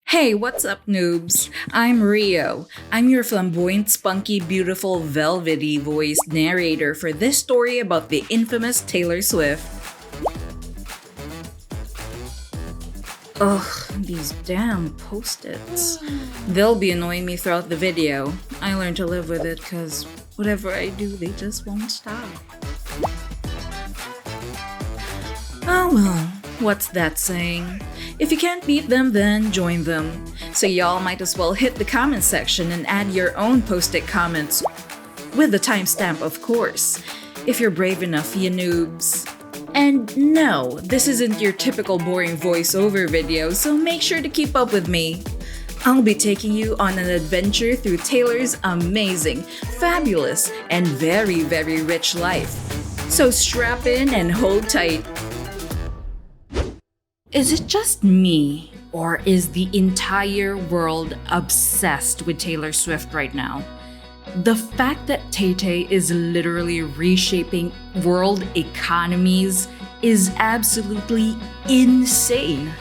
Hey, what's up, noobs? I'm Rio. I'm your flamboyant, spunky, beautiful, velvety voiced narrator for this story about the infamous Taylor Swift. Ugh, these damn post-its. They'll be annoying me throughout the video. I learned to live with it because whatever I do, they just won't stop. Oh well, what's that saying? If you can't beat them, then join them. So y'all might as well hit the comment section and add your own post-it comments. With the timestamp, of course. If you're brave enough, you noobs. And no, this isn't your typical boring voiceover video, so make sure to keep up with me. I'll be taking you on an adventure through Taylor's amazing, fabulous, and very, very rich life. So strap in and hold tight. Is it just me, or is the entire world obsessed with Taylor Swift right now? The fact that Tay-Tay is literally reshaping world economies is absolutely insane.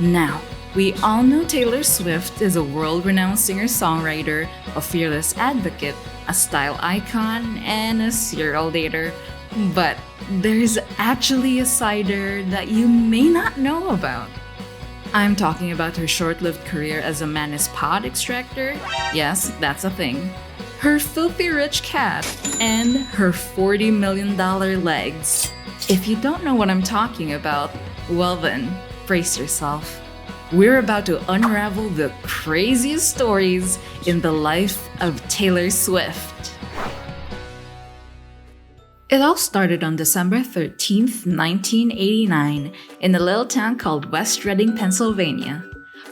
Now, we all know Taylor Swift is a world-renowned singer-songwriter, a fearless advocate, a style icon, and a serial dater. But there's actually a side her that you may not know about. I'm talking about her short-lived career as a mantis pod extractor. Yes, that's a thing. Her filthy rich cat, and her $40 million legs. If you don't know what I'm talking about, well then, brace yourself. We're about to unravel the craziest stories in the life of Taylor Swift. It all started on December 13th, 1989, in a little town called West Reading, Pennsylvania.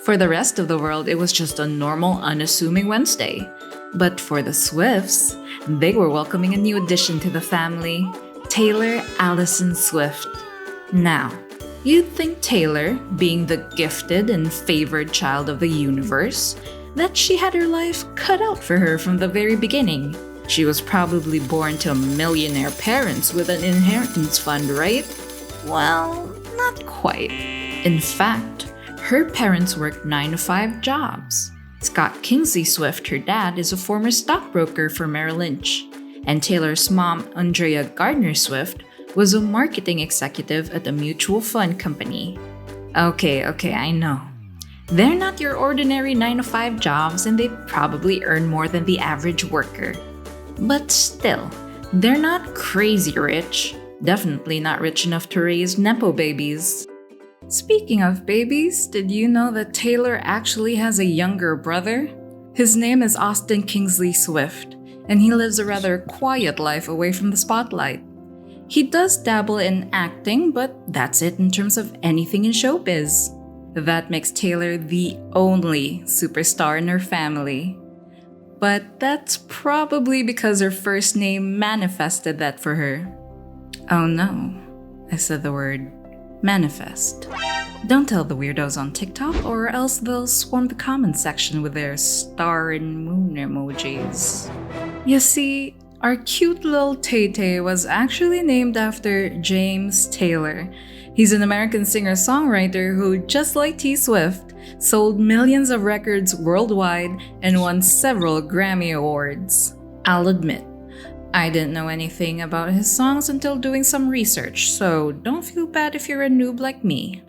For the rest of the world, it was just a normal, unassuming Wednesday. But for the Swifts, they were welcoming a new addition to the family, Taylor Allison Swift. Now, you'd think Taylor, being the gifted and favored child of the universe, that she had her life cut out for her from the very beginning. She was probably born to millionaire parents with an inheritance fund, right? Well, not quite. In fact, her parents worked 9-to-5 jobs. Scott Kingsley Swift, her dad, is a former stockbroker for Merrill Lynch. And Taylor's mom, Andrea Gardner Swift, was a marketing executive at a mutual fund company. Okay, I know. They're not your ordinary 9-to-5 jobs, and they probably earn more than the average worker. But still, they're not crazy rich. Definitely not rich enough to raise Nepo babies. Speaking of babies, did you know that Taylor actually has a younger brother? His name is Austin Kingsley Swift, and he lives a rather quiet life away from the spotlight. He does dabble in acting, but that's it in terms of anything in showbiz. That makes Taylor the only superstar in her family. But that's probably because her first name manifested that for her. Oh no, I said the word manifest. Don't tell the weirdos on TikTok or else they'll swarm the comment section with their star and moon emojis. You see, our cute little Tay-Tay was actually named after James Taylor. He's an American singer-songwriter who, just like T. Swift, sold millions of records worldwide and won several Grammy Awards. I'll admit, I didn't know anything about his songs until doing some research, so don't feel bad if you're a noob like me.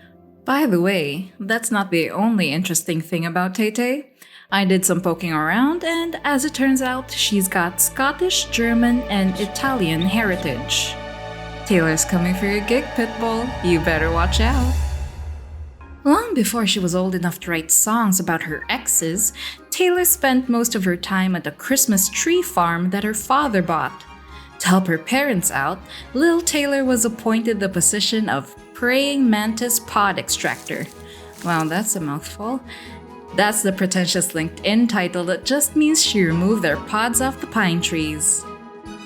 By the way, that's not the only interesting thing about Tay-Tay. I did some poking around, and as it turns out, she's got Scottish, German, and Italian heritage. Taylor's coming for your gig, Pitbull. You better watch out. Long before she was old enough to write songs about her exes, Taylor spent most of her time at a Christmas tree farm that her father bought. To help her parents out, Lil Taylor was appointed the position of praying mantis pod extractor. Wow, that's a mouthful. That's the pretentious LinkedIn title that just means she removed their pods off the pine trees.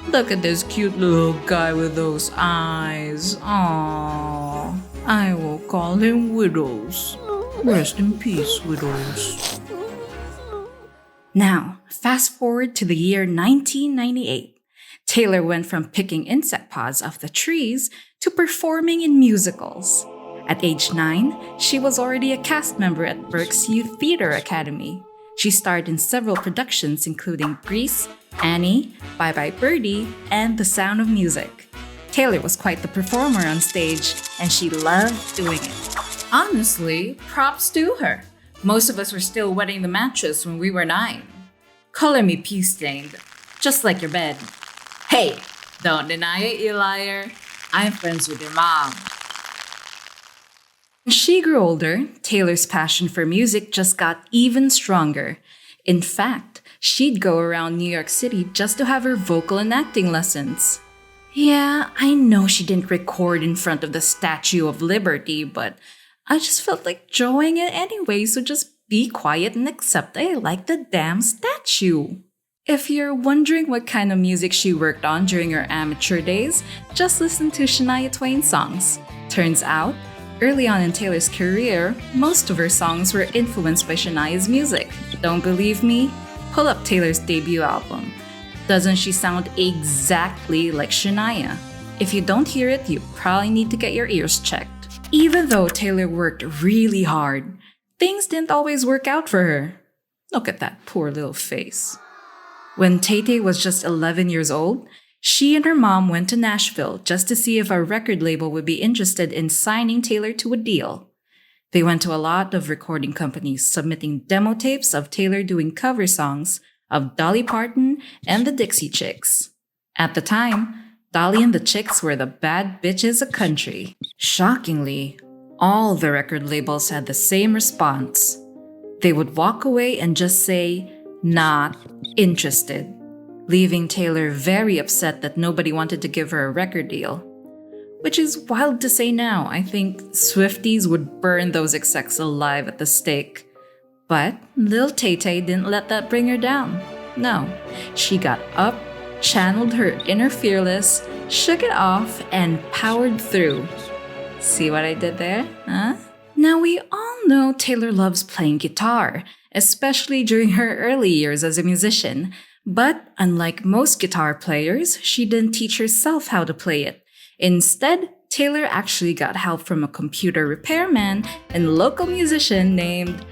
Look at this cute little guy with those eyes. Aww. I will call him Widows. Rest in peace, Widows. Now, fast forward to the year 1998. Taylor went from picking insect pods off the trees to performing in musicals. At age 9, she was already a cast member at Berks Youth Theater Academy. She starred in several productions including Grease, Annie, Bye Bye Birdie, and The Sound of Music. Taylor was quite the performer on stage, and she loved doing it. Honestly, props to her. Most of us were still wetting the mattress when we were 9. Color me pea-stained, just like your bed. Hey, don't deny it, you liar. I'm friends with your mom. As she grew older, Taylor's passion for music just got even stronger. In fact, she'd go around New York City just to have her vocal and acting lessons. Yeah, I know she didn't record in front of the Statue of Liberty, but I just felt like drawing it anyway, so just be quiet and accept I like the damn statue. If you're wondering what kind of music she worked on during her amateur days, just listen to Shania Twain's songs. Turns out, early on in Taylor's career, most of her songs were influenced by Shania's music. Don't believe me? Pull up Taylor's debut album. Doesn't she sound exactly like Shania? If you don't hear it, you probably need to get your ears checked. Even though Taylor worked really hard, things didn't always work out for her. Look at that poor little face. When Tay-Tay was just 11 years old, she and her mom went to Nashville just to see if a record label would be interested in signing Taylor to a deal. They went to a lot of recording companies submitting demo tapes of Taylor doing cover songs of Dolly Parton and the Dixie Chicks. At the time, Dolly and the Chicks were the bad bitches of country. Shockingly, all the record labels had the same response. They would walk away and just say, "Not interested," leaving Taylor very upset that nobody wanted to give her a record deal. Which is wild to say now. I think Swifties would burn those execs alive at the stake. But Lil Tay-Tay didn't let that bring her down. No, she got up, channeled her inner fearless, shook it off, and powered through. See what I did there, huh? Now we all know Taylor loves playing guitar, especially during her early years as a musician. But unlike most guitar players, she didn't teach herself how to play it. Instead, Taylor actually got help from a computer repairman and local musician named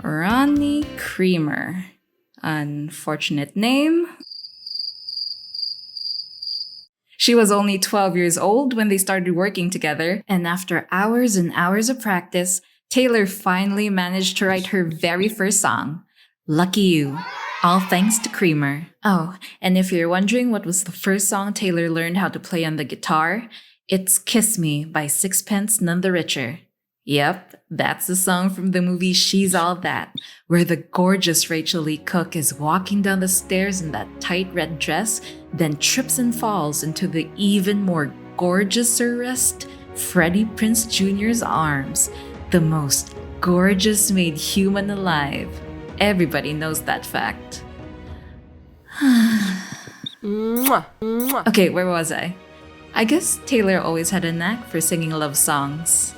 Ronnie Creamer. Unfortunate name. She was only 12 years old when they started working together, and after hours and hours of practice, Taylor finally managed to write her very first song, Lucky You, all thanks to Creamer. Oh, and if you're wondering what was the first song Taylor learned how to play on the guitar, it's Kiss Me by Sixpence None the Richer. Yep, that's the song from the movie She's All That, where the gorgeous Rachel Lee Cook is walking down the stairs in that tight red dress, then trips and falls into the even more gorgeous-erest Freddie Prinze Jr.'s arms, the most gorgeous made human alive. Everybody knows that fact. Okay, where was I? I guess Taylor always had a knack for singing love songs.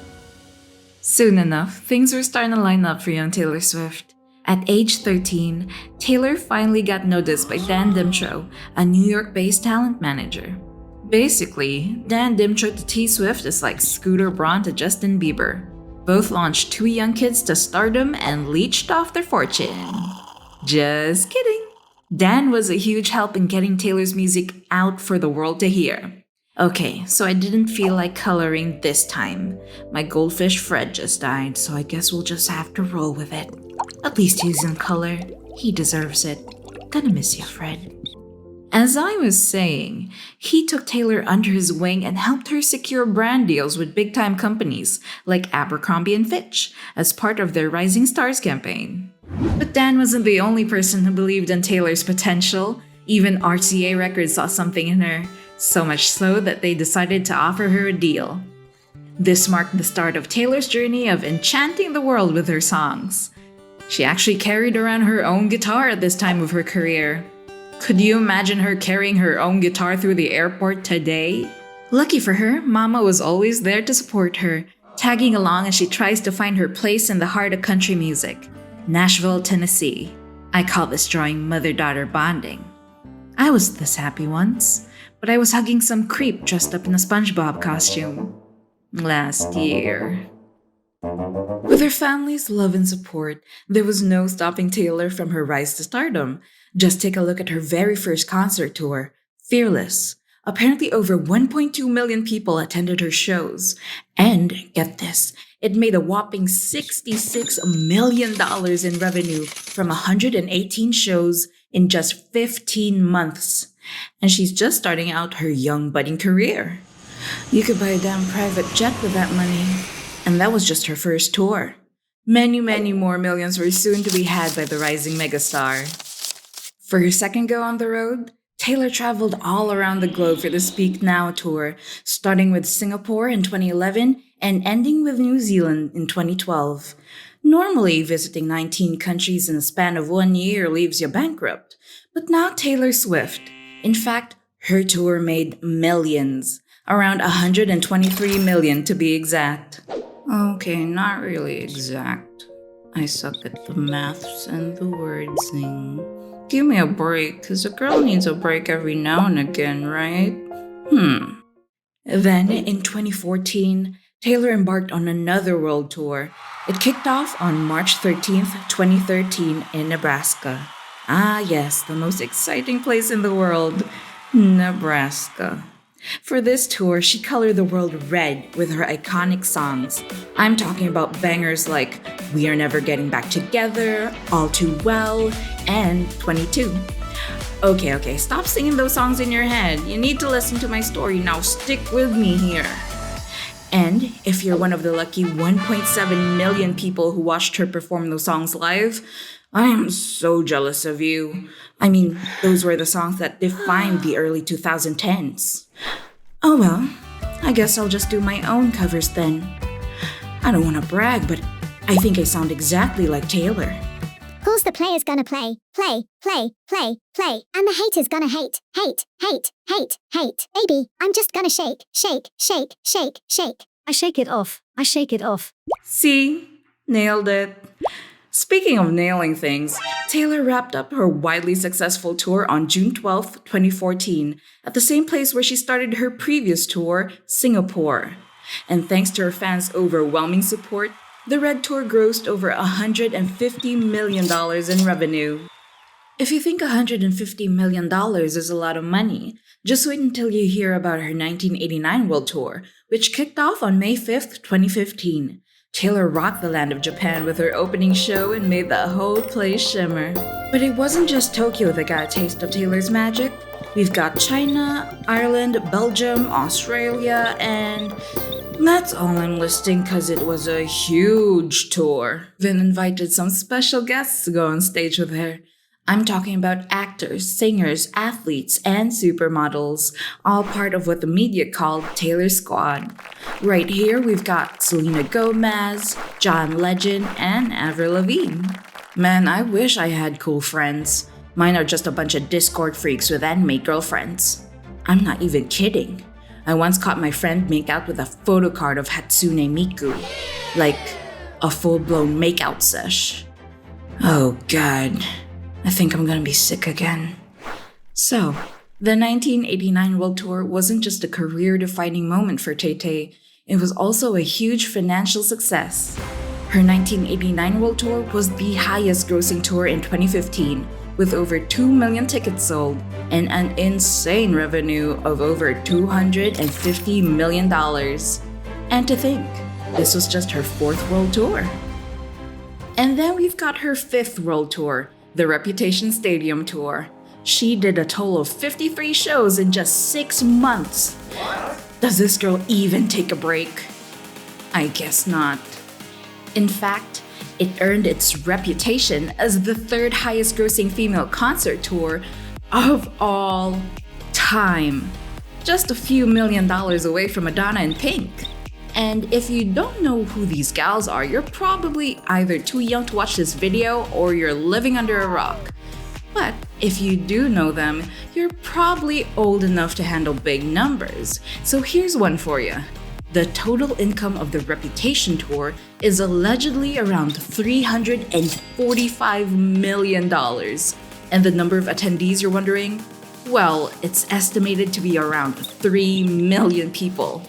Soon enough, things were starting to line up for young Taylor Swift. At age 13, Taylor finally got noticed by Dan DeMuro, a New York-based talent manager. Basically, Dan DeMuro to T Swift is like Scooter Braun to Justin Bieber. Both launched 2 young kids to stardom and leached off their fortune. Just kidding. Dan was a huge help in getting Taylor's music out for the world to hear. Okay, so I didn't feel like coloring this time. My goldfish Fred just died, so I guess we'll just have to roll with it. At least he's in color. He deserves it. Gonna miss you, Fred. As I was saying, he took Taylor under his wing and helped her secure brand deals with big-time companies like Abercrombie & Fitch as part of their Rising Stars campaign. But Dan wasn't the only person who believed in Taylor's potential. Even RTA Records saw something in her. So much so that they decided to offer her a deal. This marked the start of Taylor's journey of enchanting the world with her songs. She actually carried around her own guitar at this time of her career. Could you imagine her carrying her own guitar through the airport today? Lucky for her, Mama was always there to support her, tagging along as she tries to find her place in the heart of country music, Nashville, Tennessee. I call this drawing mother-daughter bonding. I was this happy once, but I was hugging some creep dressed up in a SpongeBob costume. Last year. With her family's love and support, there was no stopping Taylor from her rise to stardom. Just take a look at her very first concert tour, Fearless. Apparently, over 1.2 million people attended her shows. And get this, it made a whopping $66 million in revenue from 118 shows in just 15 months. And she's just starting out her young budding career. You could buy a damn private jet with that money. And that was just her first tour. Many, many more millions were soon to be had by the rising megastar. For her second go on the road, Taylor traveled all around the globe for the Speak Now tour, starting with Singapore in 2011 and ending with New Zealand in 2012. Normally, visiting 19 countries in a span of 1 year leaves you bankrupt. But not Taylor Swift. In fact, her tour made millions, around 123 million to be exact. Okay, not really exact. I suck at the maths and the wordsing. Give me a break, cause a girl needs a break every now and again, right? Then, in 2014, Taylor embarked on another world tour. It kicked off on March 13th, 2013 in Nebraska. Ah yes, the most exciting place in the world, Nebraska. For this tour, she colored the world red with her iconic songs. I'm talking about bangers like We Are Never Getting Back Together, All Too Well, and 22. Okay, stop singing those songs in your head. You need to listen to my story. Now stick with me here. And if you're one of the lucky 1.7 million people who watched her perform those songs live, I am so jealous of you. I mean, those were the songs that defined the early 2010s. Oh well, I guess I'll just do my own covers then. I don't want to brag, but I think I sound exactly like Taylor. Course the player's gonna play. And the hater's gonna hate. Baby, I'm just gonna shake. I shake it off. See? Nailed it. Speaking of nailing things, Taylor wrapped up her widely successful tour on June 12, 2014, at the same place where she started her previous tour, Singapore. And thanks to her fans' overwhelming support, the Red Tour grossed over $150 million in revenue. If you think $150 million is a lot of money, just wait until you hear about her 1989 World Tour, which kicked off on May 5th, 2015. Taylor rocked the land of Japan with her opening show and made the whole place shimmer. But it wasn't just Tokyo that got a taste of Taylor's magic. We've got China, Ireland, Belgium, Australia, and that's all I'm listing because it was a huge tour. Vin invited some special guests to go on stage with her. I'm talking about actors, singers, athletes, and supermodels, all part of what the media called Taylor Squad. Right here, we've got Selena Gomez, John Legend, and Avril Lavigne. Man, I wish I had cool friends. Mine are just a bunch of Discord freaks with anime girlfriends. I'm not even kidding. I once caught my friend make out with a photo card of Hatsune Miku. Like, a full-blown make-out sesh. Oh god. I think I'm gonna be sick again. So, the 1989 World Tour wasn't just a career-defining moment for Tay-Tay, it was also a huge financial success. Her 1989 World Tour was the highest-grossing tour in 2015, with over 2 million tickets sold and an insane revenue of over $250 million. And to think, this was just her fourth world tour. And then we've got her fifth world tour, the Reputation Stadium Tour. She did a total of 53 shows in just 6 months. Does this girl even take a break? I guess not. In fact, it earned its reputation as the third highest grossing female concert tour of all time. Just a few $1 million away from Madonna and Pink. And if you don't know who these gals are, you're probably either too young to watch this video or you're living under a rock. But if you do know them, you're probably old enough to handle big numbers. So here's one for you. The total income of the Reputation Tour is allegedly around $345 million. And the number of attendees, you're wondering? Well, it's estimated to be around 3 million people.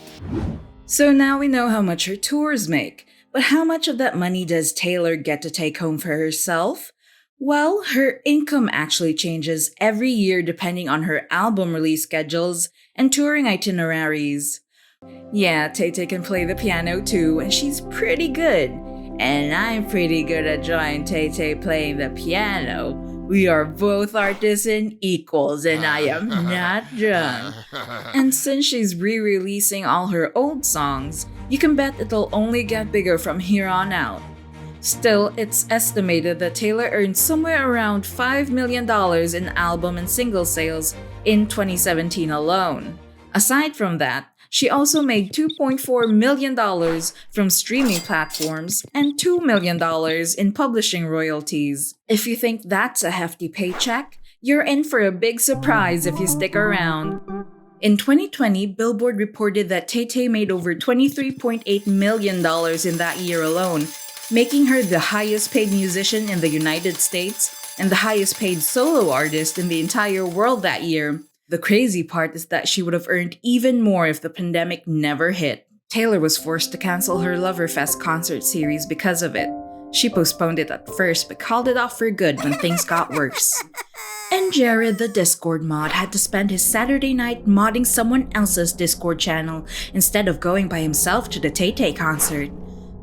So now we know how much her tours make, But how much of that money does Taylor get to take home for herself? Well, her income actually changes every year depending on her album release schedules and touring itineraries. Yeah, Tay-Tay can play the piano too, and she's pretty good. And I'm pretty good at drawing Tay-Tay playing the piano. We are both artists and equals, and I am not drunk. And since she's re-releasing all her old songs, you can bet it'll only get bigger from here on out. Still, it's estimated that Taylor earned somewhere around $5 million in album and single sales in 2017 alone. Aside from that, she also made $2.4 million from streaming platforms and $2 million in publishing royalties. If you think that's a hefty paycheck, you're in for a big surprise if you stick around. In 2020, Billboard reported that Tay-Tay made over $23.8 million in that year alone, making her the highest paid musician in the United States and the highest paid solo artist in the entire world that year. The crazy part is that she would have earned even more if the pandemic never hit. Taylor was forced to cancel her Loverfest concert series because of it. She postponed it at first but called it off for good when things got worse. And Jared, the Discord mod, had to spend his Saturday night modding someone else's Discord channel instead of going by himself to the Tay-Tay concert.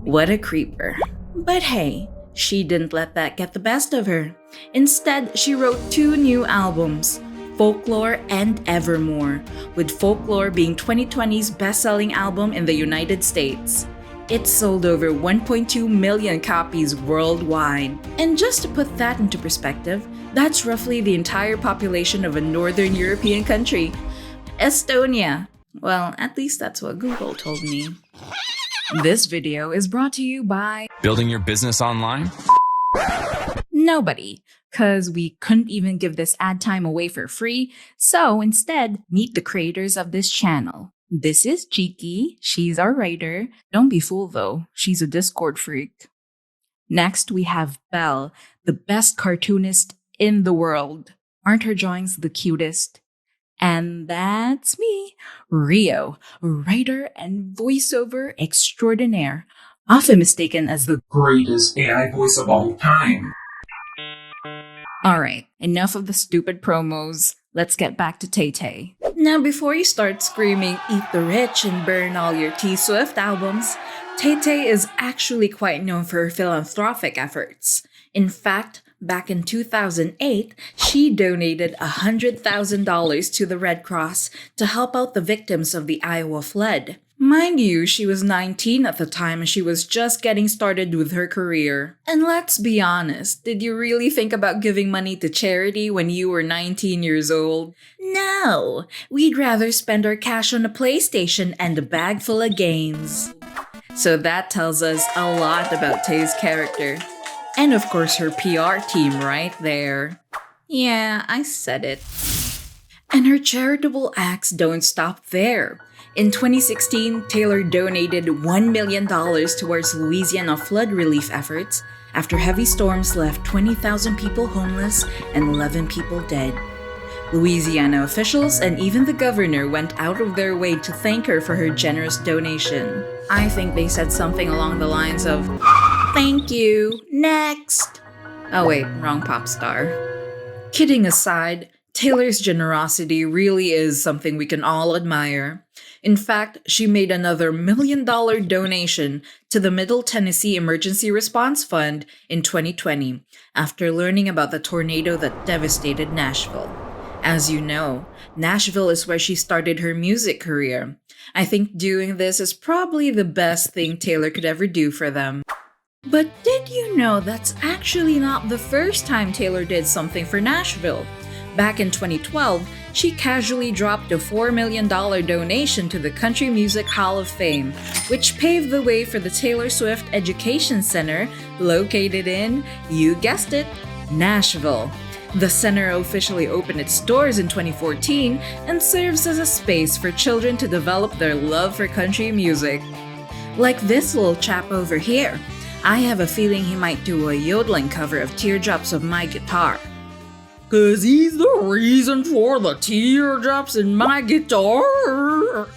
What a creeper. But hey, she didn't let that get the best of her. Instead, she wrote 2 new albums, Folklore and Evermore, with Folklore being 2020's best-selling album in the United States. It sold over 1.2 million copies worldwide. And just to put that into perspective, that's roughly the entire population of a Northern European country, Estonia. Well, at least that's what Google told me. This video is brought to you by Building your business online? nobody, because we couldn't even give this ad time away for free. So instead, meet the creators of this channel. This is Jiki. She's our writer. Don't be fooled though. She's a Discord freak. Next, we have Belle, the best cartoonist in the world. Aren't her drawings the cutest? And that's me, Rio, writer and voiceover extraordinaire, often mistaken as the Greatest AI voice of all time. Alright, enough of the stupid promos. Let's get back to Tay-Tay. Now, before you start screaming, eat the rich and burn all your T-Swift albums, Tay-Tay is actually quite known for her philanthropic efforts. In fact, back in 2008, she donated $100,000 to the Red Cross to help out the victims of the Iowa flood. Mind you, she was 19 at the time and she was just getting started with her career. And let's be honest, did you really think about giving money to charity when you were 19 years old? No, we'd rather spend our cash on a PlayStation and a bag full of games. So that tells us a lot about Tay's character. And of course her PR team right there. Yeah, I said it. And her charitable acts don't stop there. In 2016, Taylor donated $1 million towards Louisiana flood relief efforts after heavy storms left 20,000 people homeless and 11 people dead. Louisiana officials and even the governor went out of their way to thank her for her generous donation. I think they said something along the lines of, "Thank you, next." Oh wait, wrong pop star. Kidding aside, Taylor's generosity really is something we can all admire. In fact, she made another $1 million donation to the Middle Tennessee Emergency Response Fund in 2020 after learning about the tornado that devastated Nashville. As you know, Nashville is where she started her music career. I think doing this is probably the best thing Taylor could ever do for them. But did you know that's actually not the first time Taylor did something for Nashville? Back in 2012, she casually dropped a $4 million donation to the Country Music Hall of Fame, which paved the way for the Taylor Swift Education Center, located in, you guessed it, Nashville. The center officially opened its doors in 2014 and serves as a space for children to develop their love for country music. Like this little chap over here. I have a feeling he might do a yodeling cover of Teardrops of My Guitar. 'Cause he's the reason for the teardrops in my guitar.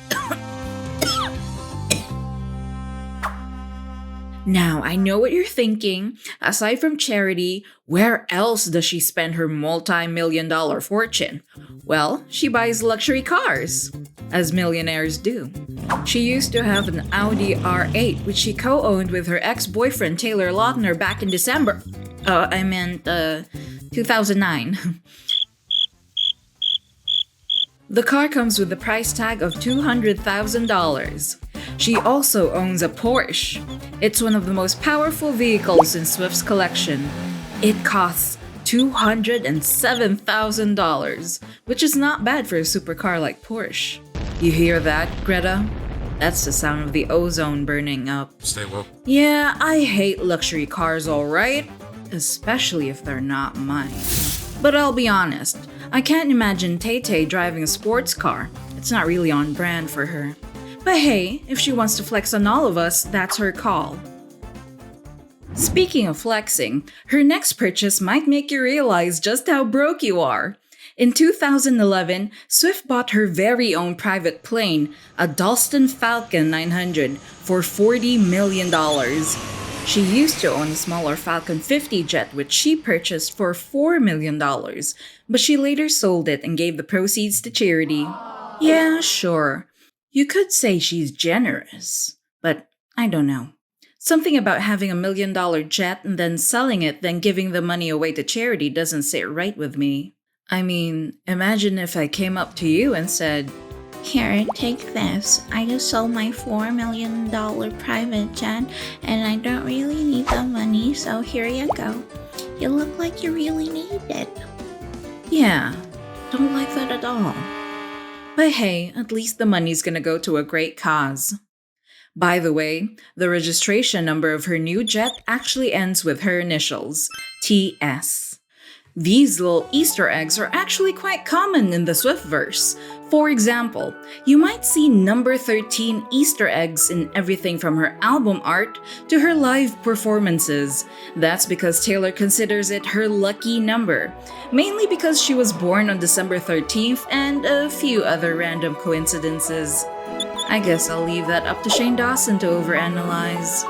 Now, I know what you're thinking. Aside from charity, where else does she spend her multi-million-dollar fortune? Well, she buys luxury cars, as millionaires do. She used to have an Audi R8, which she co-owned with her ex-boyfriend Taylor Lautner back in December. 2009. The car comes with a price tag of $200,000. She also owns a Porsche. It's one of the most powerful vehicles in Swift's collection. It costs $207,000, which is not bad for a supercar like Porsche. You hear that, Greta? That's the sound of the ozone burning up. Stay woke. Yeah, I hate luxury cars, alright? Especially if they're not mine. But I'll be honest, I can't imagine Tay-Tay driving a sports car. It's not really on brand for her. But hey, if she wants to flex on all of us, that's her call. Speaking of flexing, her next purchase might make you realize just how broke you are. In 2011, Swift bought her very own private plane, a Dalston Falcon 900, for $40 million. She used to own a smaller Falcon 50 jet which she purchased for $4 million, but she later sold it and gave the proceeds to charity. Yeah, sure. You could say she's generous, but I don't know. Something about having $1 million jet and then selling it, then giving the money away to charity doesn't sit right with me. I mean, imagine if I came up to you and said, "Here, take this. I just sold my $4 million private jet and I don't really need the money, so here you go. You look like you really need it." Yeah, don't like that at all. But hey, at least the money's gonna go to a great cause. By the way, the registration number of her new jet actually ends with her initials, TS. These little Easter eggs are actually quite common in the Swiftverse. For example, you might see number 13 Easter eggs in everything from her album art to her live performances. That's because Taylor considers it her lucky number, mainly because she was born on December 13th and a few other random coincidences. I guess I'll leave that up to Shane Dawson to overanalyze.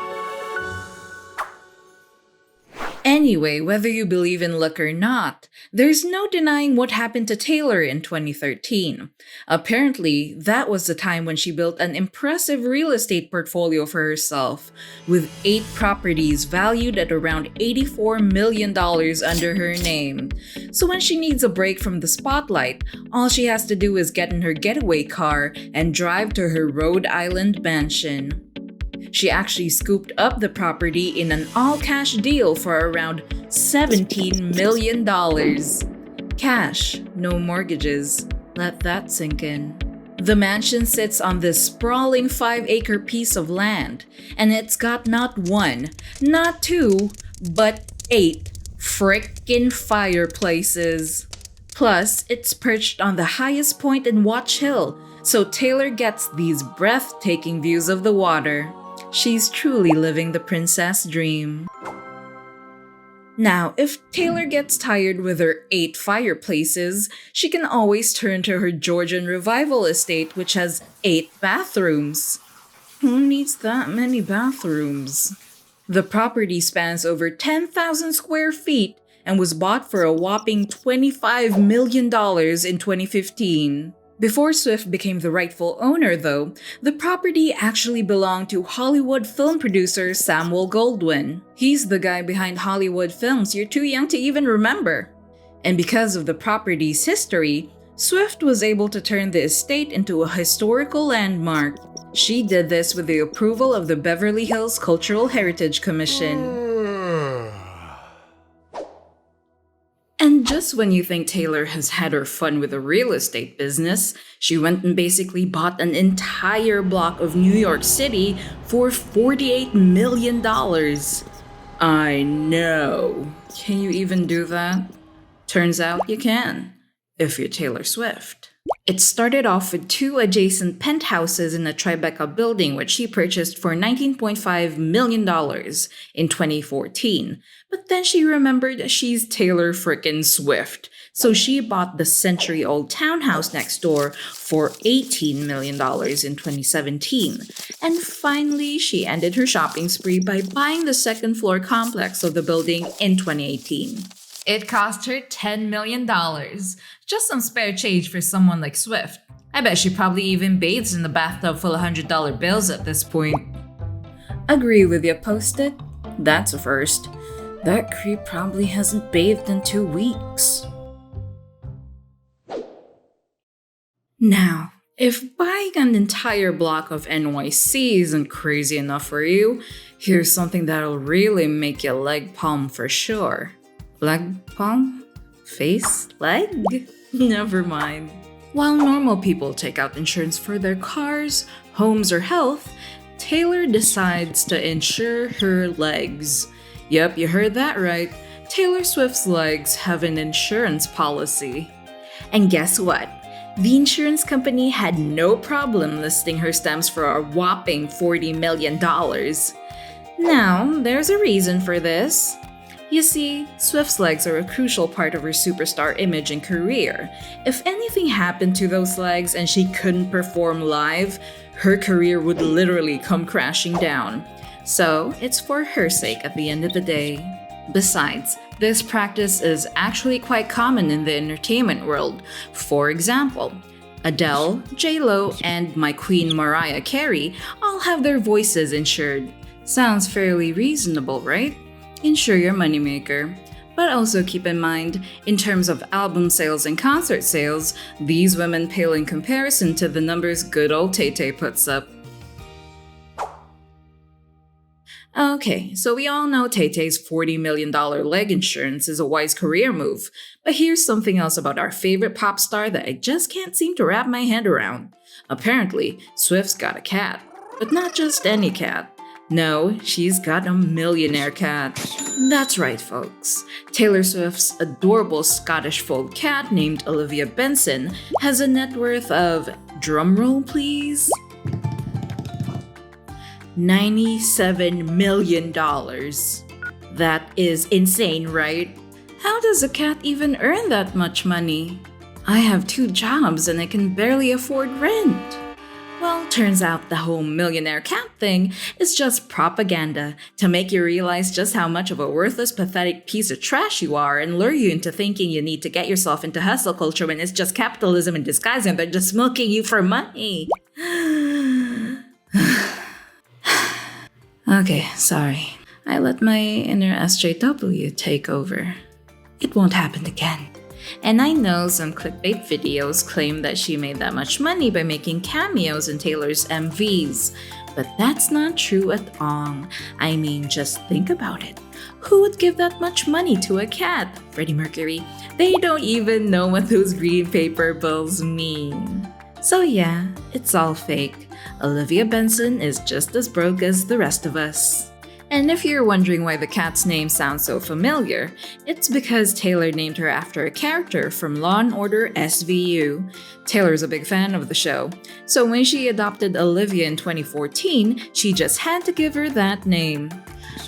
Anyway, whether you believe in luck or not, there's no denying what happened to Taylor in 2013. Apparently, that was the time when she built an impressive real estate portfolio for herself, with 8 properties valued at around $84 million under her name. So when she needs a break from the spotlight, all she has to do is get in her getaway car and drive to her Rhode Island mansion. She actually scooped up the property in an all-cash deal for around $17 million. Cash, no mortgages. Let that sink in. The mansion sits on this sprawling 5-acre piece of land, and it's got not 1, not 2, but 8 frickin' fireplaces. Plus, it's perched on the highest point in Watch Hill, so Taylor gets these breathtaking views of the water. She's truly living the princess dream. Now, if Taylor gets tired with her 8 fireplaces, she can always turn to her Georgian Revival estate, which has 8 bathrooms. Who needs that many bathrooms? The property spans over 10,000 square feet and was bought for a whopping $25 million in 2015. Before Swift became the rightful owner, though, the property actually belonged to Hollywood film producer Samuel Goldwyn. He's the guy behind Hollywood films you're too young to even remember. And because of the property's history, Swift was able to turn the estate into a historical landmark. She did this with the approval of the Beverly Hills Cultural Heritage Commission. And just when you think Taylor has had her fun with the real estate business, she went and basically bought an entire block of New York City for $48 million. I know. Can you even do that? Turns out you can. if you're Taylor Swift. It started off with 2 adjacent penthouses in a Tribeca building, which she purchased for $19.5 million in 2014. But then she remembered she's Taylor frickin' Swift, so she bought the century-old townhouse next door for $18 million in 2017. And finally, she ended her shopping spree by buying the second-floor complex of the building in 2018. It cost her $10 million. Just some spare change for someone like Swift. I bet she probably even bathes in the bathtub full of $100 bills at this point. Agree with you, Post-it? That's a first. That creep probably hasn't bathed in 2 weeks. Now, if buying an entire block of NYC isn't crazy enough for you, here's something that'll really make you leg palm for sure. Leg palm? Face? Leg? Never mind. While normal people take out insurance for their cars, homes, or health, Taylor decides to insure her legs. Yep, you heard that right. Taylor Swift's legs have an insurance policy. And guess what? The insurance company had no problem listing her stems for a whopping $40 million. Now, there's a reason for this. You see, Swift's legs are a crucial part of her superstar image and career. If anything happened to those legs and she couldn't perform live, her career would literally come crashing down. So, it's for her sake at the end of the day. Besides, this practice is actually quite common in the entertainment world. For example, Adele, J-Lo, and my queen Mariah Carey all have their voices insured. Sounds fairly reasonable, right? Insure your moneymaker. But also keep in mind, in terms of album sales and concert sales, these women pale in comparison to the numbers good old Tay-Tay puts up. Okay, so we all know Tay-Tay's $40 million leg insurance is a wise career move, but here's something else about our favorite pop star that I just can't seem to wrap my head around. Apparently, Swift's got a cat, but not just any cat. No, she's got a millionaire cat. That's right, folks. Taylor Swift's adorable Scottish fold cat named Olivia Benson has a net worth of, drumroll please, $97 million. That is insane, right? How does a cat even earn that much money? I have 2 jobs and I can barely afford rent. Well, turns out the whole millionaire cat thing is just propaganda to make you realize just how much of a worthless, pathetic piece of trash you are and lure you into thinking you need to get yourself into hustle culture when it's just capitalism in disguise and they're just milking you for money. Okay, sorry. I let my inner SJW take over. It won't happen again. And I know some clickbait videos claim that she made that much money by making cameos in Taylor's MVs, but that's not true at all. I mean, just think about it. Who would give that much money to a cat? Freddie Mercury. They don't even know what those green paper bills mean. So yeah, it's all fake. Olivia Benson is just as broke as the rest of us. And if you're wondering why the cat's name sounds so familiar, it's because Taylor named her after a character from Law & Order SVU. Taylor's a big fan of the show, so when she adopted Olivia in 2014, she just had to give her that name.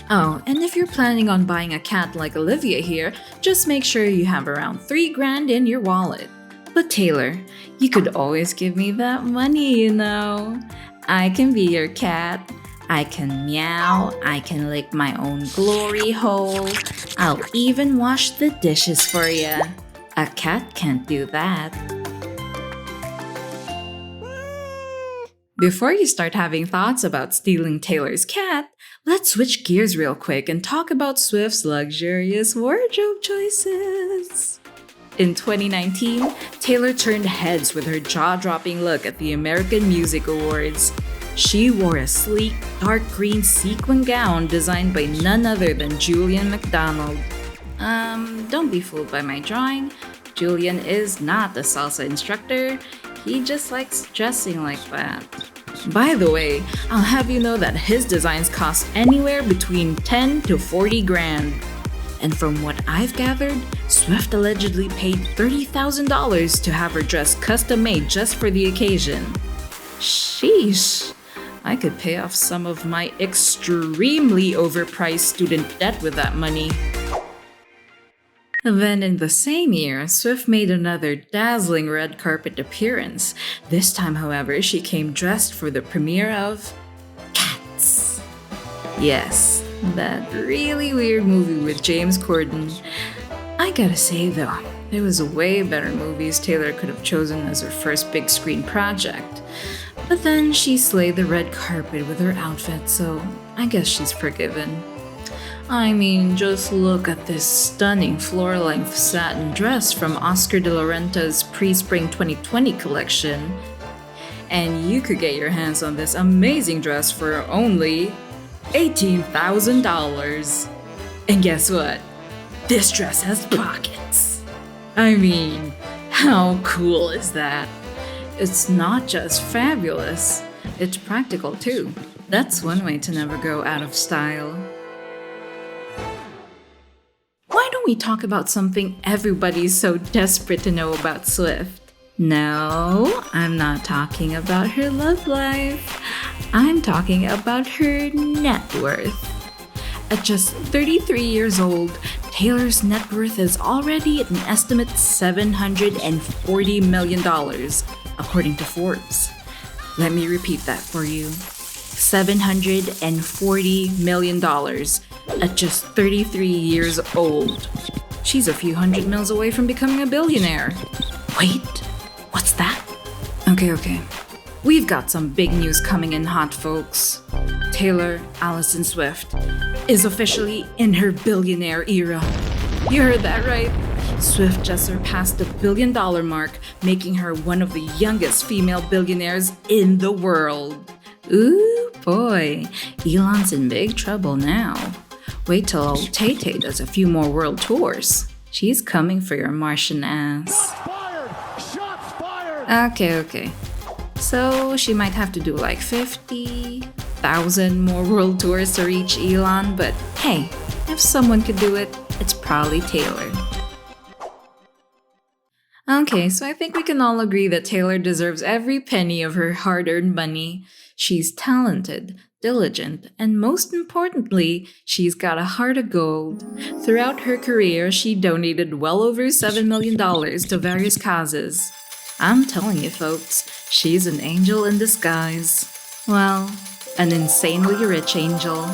Oh, and if you're planning on buying a cat like Olivia here, just make sure you have around $3,000 in your wallet. But Taylor, you could always give me that money, you know. I can be your cat. I can meow, I can lick my own glory hole. I'll even wash the dishes for you. A cat can't do that. Before you start having thoughts about stealing Taylor's cat, let's switch gears real quick and talk about Swift's luxurious wardrobe choices. In 2019, Taylor turned heads with her jaw-dropping look at the American Music Awards. She wore a sleek, dark green sequin gown designed by none other than Julian McDonald. Don't be fooled by my drawing. Julian is not a salsa instructor. He just likes dressing like that. By the way, I'll have you know that his designs cost anywhere between $10 to $40,000. And from what I've gathered, Swift allegedly paid $30,000 to have her dress custom made just for the occasion. Sheesh. I could pay off some of my extremely overpriced student debt with that money. Then in the same year, Swift made another dazzling red carpet appearance. This time, however, she came dressed for the premiere of Cats. Yes, that really weird movie with James Corden. I gotta say though, there was way better movies Taylor could have chosen as her first big screen project. But then she slayed the red carpet with her outfit, so I guess she's forgiven. I mean, just look at this stunning floor-length satin dress from Oscar de la Renta's pre-spring 2020 collection. And you could get your hands on this amazing dress for only $18,000. And guess what? This dress has pockets. I mean, how cool is that? It's not just fabulous, it's practical too. That's one way to never go out of style. Why don't we talk about something everybody's so desperate to know about Swift? No, I'm not talking about her love life. I'm talking about her net worth. At just 33 years old, Taylor's net worth is already at an estimate $740 million, according to Forbes. Let me repeat that for you. $740 million at just 33 years old. She's a few hundred mils away from becoming a billionaire. Wait, what's that? Okay. We've got some big news coming in hot, folks. Taylor Allison Swift is officially in her billionaire era. You heard that right. Swift just surpassed the $1 billion mark, making her one of the youngest female billionaires in the world. Ooh boy, Elon's in big trouble now. Wait till old Tay-Tay does a few more world tours. She's coming for your Martian ass. Shots fired! Okay. So she might have to do like 50,000 more world tours to reach Elon, but hey, if someone could do it, it's probably Taylor. Okay, so I think we can all agree that Taylor deserves every penny of her hard-earned money. She's talented, diligent, and most importantly, she's got a heart of gold. Throughout her career, she donated well over $7 million to various causes. I'm telling you folks, she's an angel in disguise. Well, an insanely rich angel.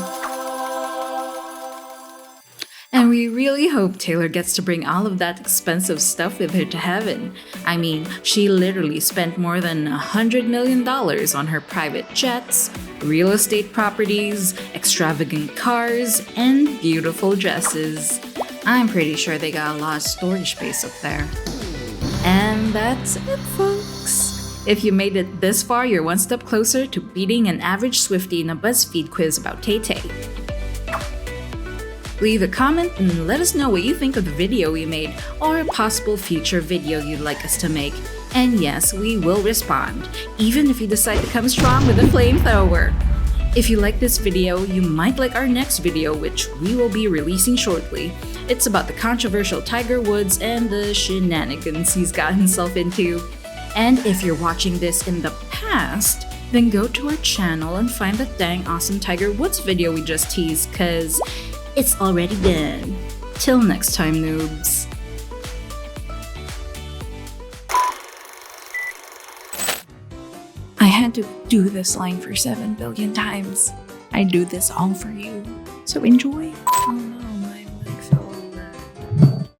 And we really hope Taylor gets to bring all of that expensive stuff with her to heaven. I mean, she literally spent more than $100 million on her private jets, real estate properties, extravagant cars, and beautiful dresses. I'm pretty sure they got a lot of storage space up there. And that's it, folks. If you made it this far, you're one step closer to beating an average Swiftie in a BuzzFeed quiz about Tay-Tay. Leave a comment and let us know what you think of the video we made or a possible future video you'd like us to make. And yes, we will respond, even if you decide to come strong with a flamethrower. If you like this video, you might like our next video, which we will be releasing shortly. It's about the controversial Tiger Woods and the shenanigans he's got himself into. And if you're watching this in the past, then go to our channel and find that dang awesome Tiger Woods video we just teased, cause it's already done. Till next time, noobs. I had to do this line for 7 billion times. I do this all for you, so enjoy.